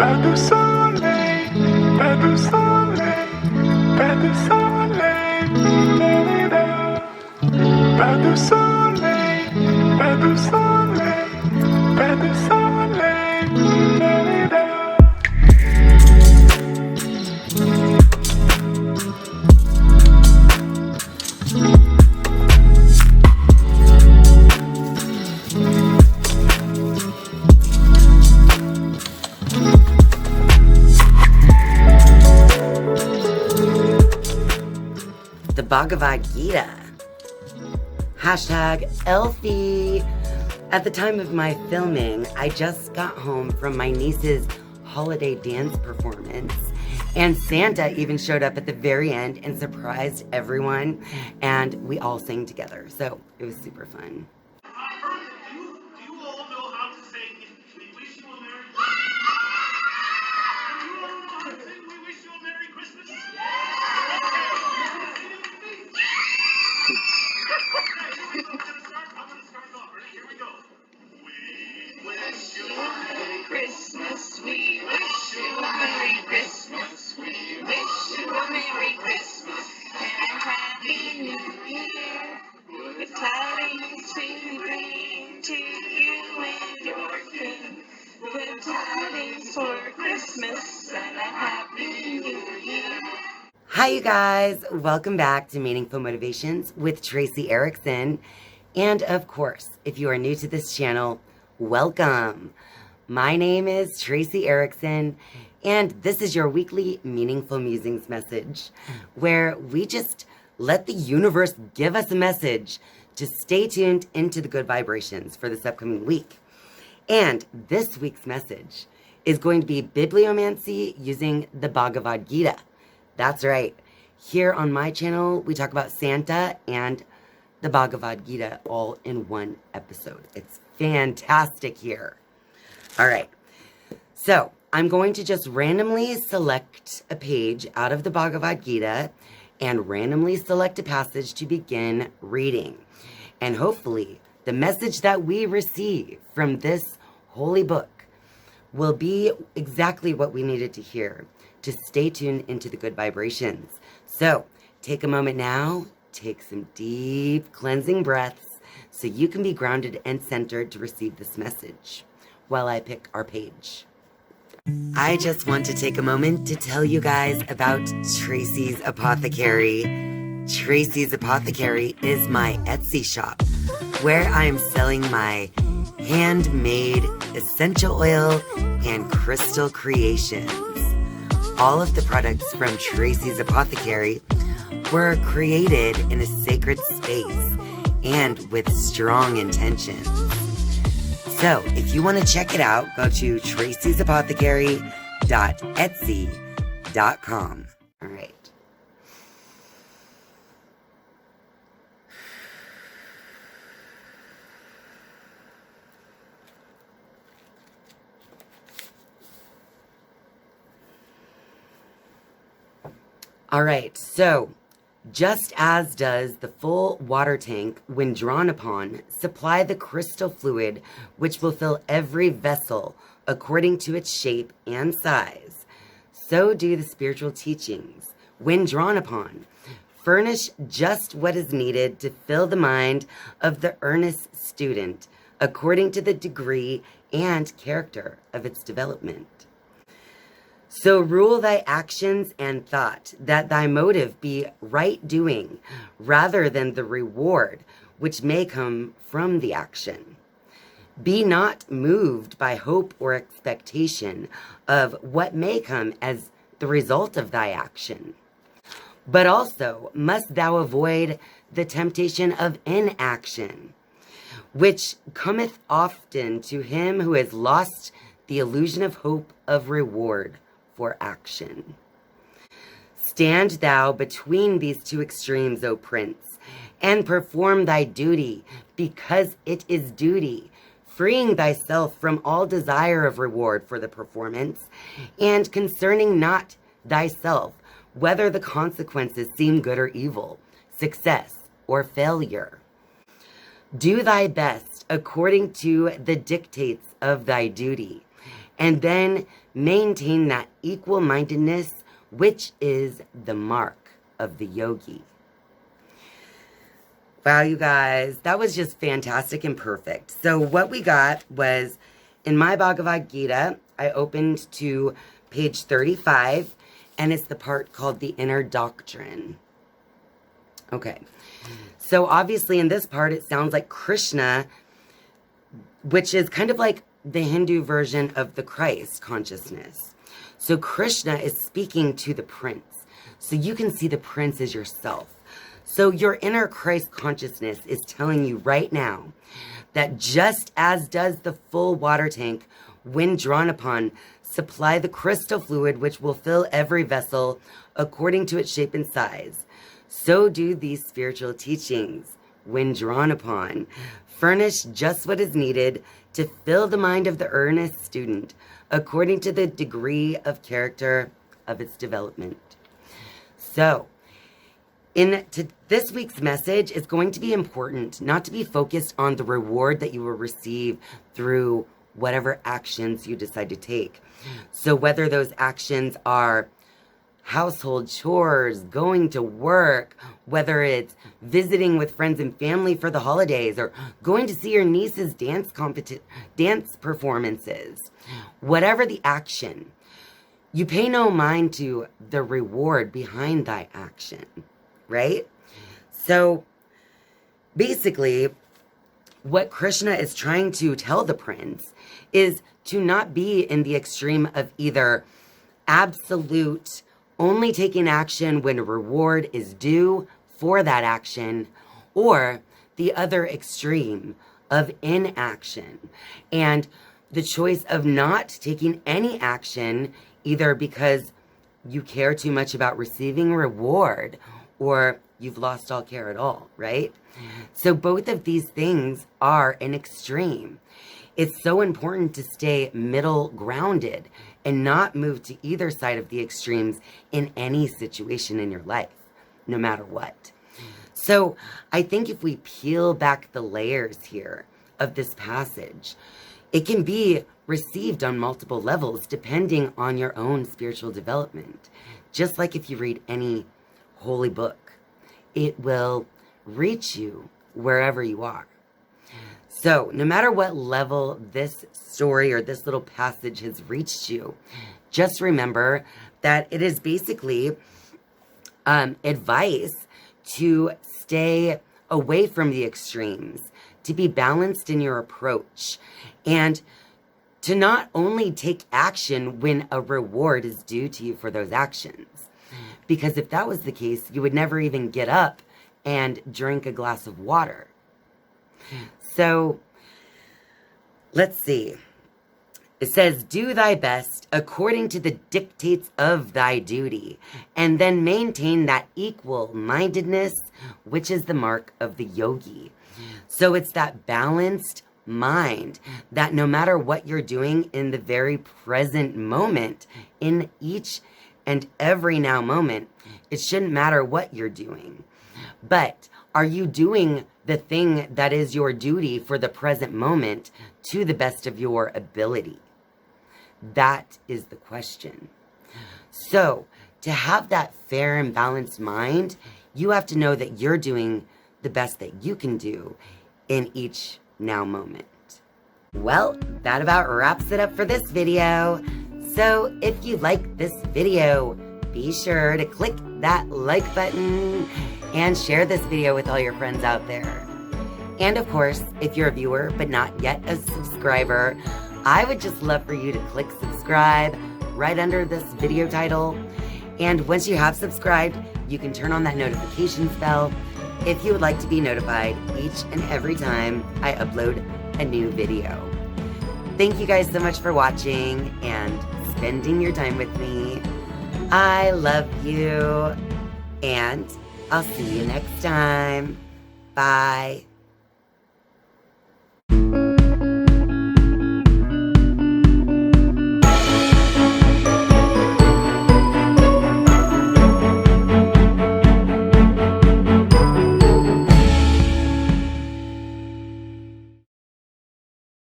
Pas de soleil, pas de soleil, pas de soleil, da-da-da. Pas de soleil, pas de soleil, pas de soleil, da-da-da. The Bhagavad Gita. Hashtag Elfie. At the time of my filming, I just got home from my niece's holiday dance performance, and Santa even showed up at the very end and surprised everyone, and we all sang together, so it was super fun. Do you all know how to say we wish you a Merry Christmas? Do you all know how to sing we wish you a Merry Christmas? I'm gonna start it off. Ready? Here we go. We wish you a Merry Christmas. We wish you a Merry Christmas. We wish you a Merry Christmas and a Happy New Year. Good tidings we bring to you and your king. Good tidings for Christmas and a Happy New Year. Hi, you guys. Welcome back to Meaningful Motivations with Tracey Erickson. And of course, if you are new to this channel, welcome. My name is Tracey Erickson, and this is your weekly Meaningful Musings message, where we just let the universe give us a message to stay tuned into the good vibrations for this upcoming week. And this week's message is going to be bibliomancy using the Bhagavad Gita. That's right. Here on my channel, we talk about Santa and the Bhagavad Gita all in one episode. It's fantastic here. All right. So I'm going to just randomly select a page out of the Bhagavad Gita and randomly select a passage to begin reading. And hopefully the message that we receive from this holy book will be exactly what we needed to hear to stay tuned into the good vibrations. So take a moment now, take some deep cleansing breaths so you can be grounded and centered to receive this message while I pick our page. I just want to take a moment to tell you guys about Tracey's Apothecary. Tracey's Apothecary is my Etsy shop where I'm selling my handmade essential oil and crystal creations. All of the products from Tracey's Apothecary were created in a sacred space and with strong intentions. So if you want to check it out, go to traceysapothecary.etsy.com. All right. All right, so just as does the full water tank, when drawn upon, supply the crystal fluid which will fill every vessel according to its shape and size, so do the spiritual teachings, when drawn upon, furnish just what is needed to fill the mind of the earnest student according to the degree and character of its development. So rule thy actions and thought, that thy motive be right doing, rather than the reward which may come from the action. Be not moved by hope or expectation of what may come as the result of thy action. But also must thou avoid the temptation of inaction, which cometh often to him who has lost the illusion of hope of reward for action. Stand thou between these two extremes, O Prince, and perform thy duty, because it is duty, freeing thyself from all desire of reward for the performance, and concerning not thyself whether the consequences seem good or evil, success or failure. Do thy best according to the dictates of thy duty, and then maintain that equal-mindedness, which is the mark of the yogi. Wow, you guys, that was just fantastic and perfect. So what we got was, in my Bhagavad Gita, I opened to page 35, and it's the part called the inner doctrine. Okay, so obviously in this part, it sounds like Krishna, which is kind of like the Hindu version of the Christ consciousness. So Krishna is speaking to the prince. So you can see the prince as yourself. So your inner Christ consciousness is telling you right now that just as does the full water tank, when drawn upon, supply the crystal fluid which will fill every vessel according to its shape and size, so do these spiritual teachings, when drawn upon, furnish just what is needed to fill the mind of the earnest student according to the degree of character of its development. So, this week's message is going to be important not to be focused on the reward that you will receive through whatever actions you decide to take. So whether those actions are household chores, going to work, whether it's visiting with friends and family for the holidays, or going to see your niece's dance performances, whatever the action, you pay no mind to the reward behind thy action, right? So basically, what Krishna is trying to tell the prince is to not be in the extreme of either absolute, only taking action when a reward is due for that action, or the other extreme of inaction and the choice of not taking any action, either because you care too much about receiving reward or you've lost all care at all, right? So both of these things are an extreme. It's so important to stay middle grounded and not move to either side of the extremes in any situation in your life, no matter what. So I think if we peel back the layers here of this passage, it can be received on multiple levels depending on your own spiritual development. Just like if you read any holy book, it will reach you wherever you are. So no matter what level this story or this little passage has reached you, just remember that it is basically advice to stay away from the extremes, to be balanced in your approach, and to not only take action when a reward is due to you for those actions. Because if that was the case, you would never even get up and drink a glass of water. So, let's see. It says, do thy best according to the dictates of thy duty, and then maintain that equal-mindedness, which is the mark of the yogi. So it's that balanced mind that no matter what you're doing in the very present moment, in each and every now moment, it shouldn't matter what you're doing. But are you doing the thing that is your duty for the present moment to the best of your ability? That is the question. So, to have that fair and balanced mind, you have to know that you're doing the best that you can do in each now moment. Well, that about wraps it up for this video. So, if you like this video, be sure to click that like button and share this video with all your friends out there. And of course, if you're a viewer but not yet a subscriber, I would just love for you to click subscribe right under this video title. And once you have subscribed, you can turn on that notifications bell if you would like to be notified each and every time I upload a new video. Thank you guys so much for watching and spending your time with me. I love you, and I'll see you next time. Bye.